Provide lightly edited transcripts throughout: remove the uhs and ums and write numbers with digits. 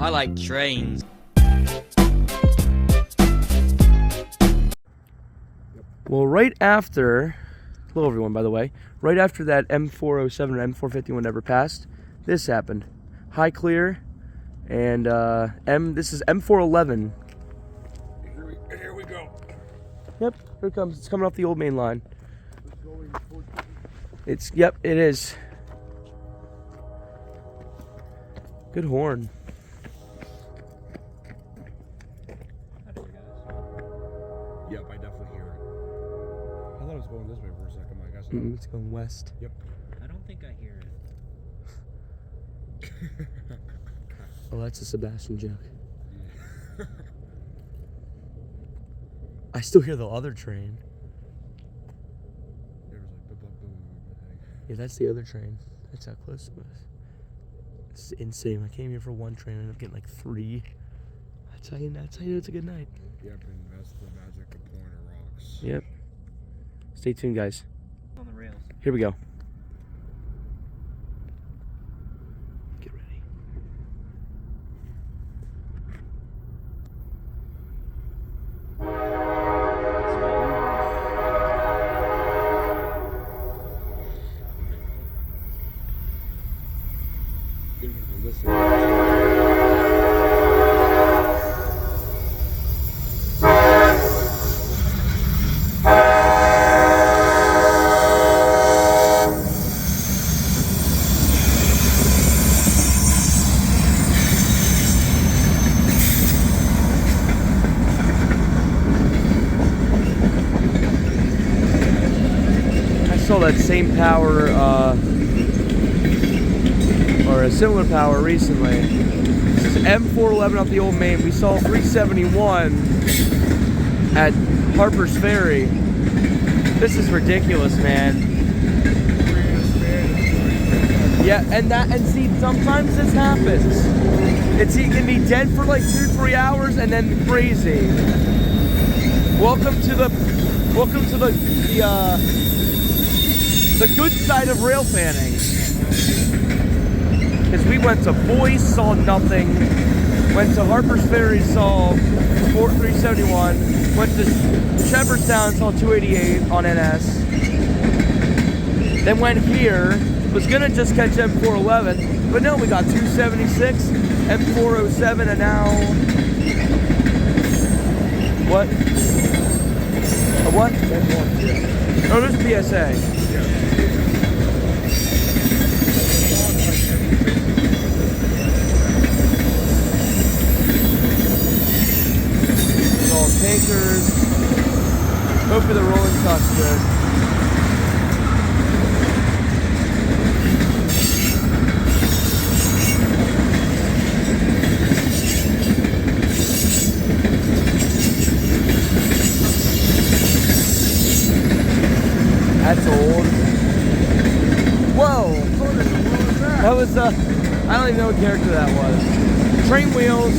I like trains. Well, right after, hello everyone, by the way, right after that M407 or M451 ever passed, this happened. High clear, and this is M411. Here we go. Yep, here it comes. It's coming off the old main line. Yep, it is. Good horn. Yep, I definitely hear it. I thought it was going this way for a second, I guess. It's going west. Yep. I don't think I hear it. Oh, that's a Sebastian joke. I still hear the other train. Yeah, that's the other train. That's how close it was. It's insane. I came here for one train and ended up getting like 3. That's how you know it's a good night. Yep, and that's the magic of Pointer Rocks. Yep. Stay tuned, guys. On the rails. Here we go. Get ready. Saw that same power or a similar power recently. This is M411 off the old main. We saw 371 at Harper's Ferry. This is ridiculous, man. Yeah, and see, sometimes this happens. It can be dead for like 2-3 hours and then crazy. Welcome to the good side of rail fanning. Because we went to Boise, saw nothing. Went to Harper's Ferry, saw 371. Went to Shepherdstown, saw 288 on NS. Then went here. Was gonna just catch M411, but no, we got 276, M407, and now what? A what? Oh, there's PSA. All tankers. Hopefully the rolling stock's good. That's old. Whoa! That was I don't even know what character that was. Train wheels.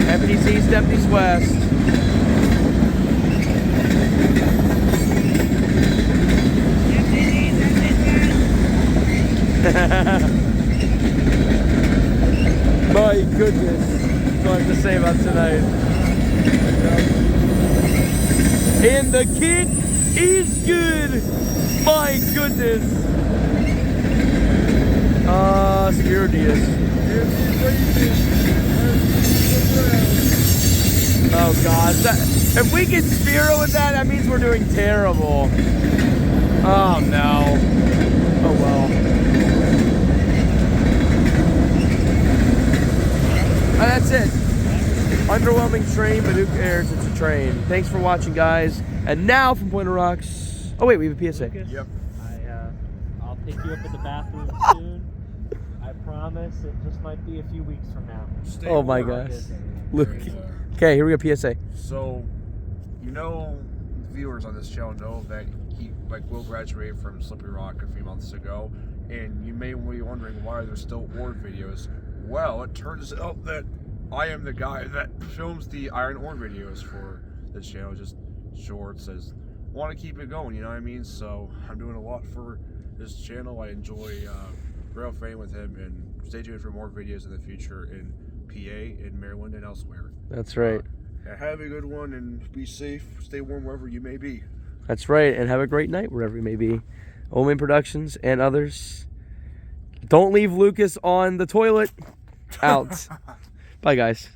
Empties east, empties west. My goodness. That's all I have to say about tonight. And the kid is good. My goodness. Spiridius. Oh God. If we get Spiro with that, that means we're doing terrible. Oh no. Oh well. That's it. Underwhelming train, but who cares? It's a train. Thanks for watching, guys. And now from Pointer Rocks. Oh wait, we have a PSA. Yep. I'll pick you up in the bathroom soon. I promise. It just might be a few weeks from now. Oh my gosh. Luke. Okay, here we go. PSA. So, viewers on this channel know that Will graduated from Slippery Rock a few months ago, and you may be wondering why there's still ore videos. Well, it turns out that I am the guy that films the iron ore videos for this channel. Just shorts, want to keep it going, you know what I mean? So I'm doing a lot for his channel. I enjoy rail fan with him, and stay tuned for more videos in the future in PA, in Maryland, and elsewhere. That's right. Have a good one and be safe. Stay warm wherever you may be. That's right. And have a great night wherever you may be. Omen Productions and others. Don't leave Lucas on the toilet. Out. Bye, guys.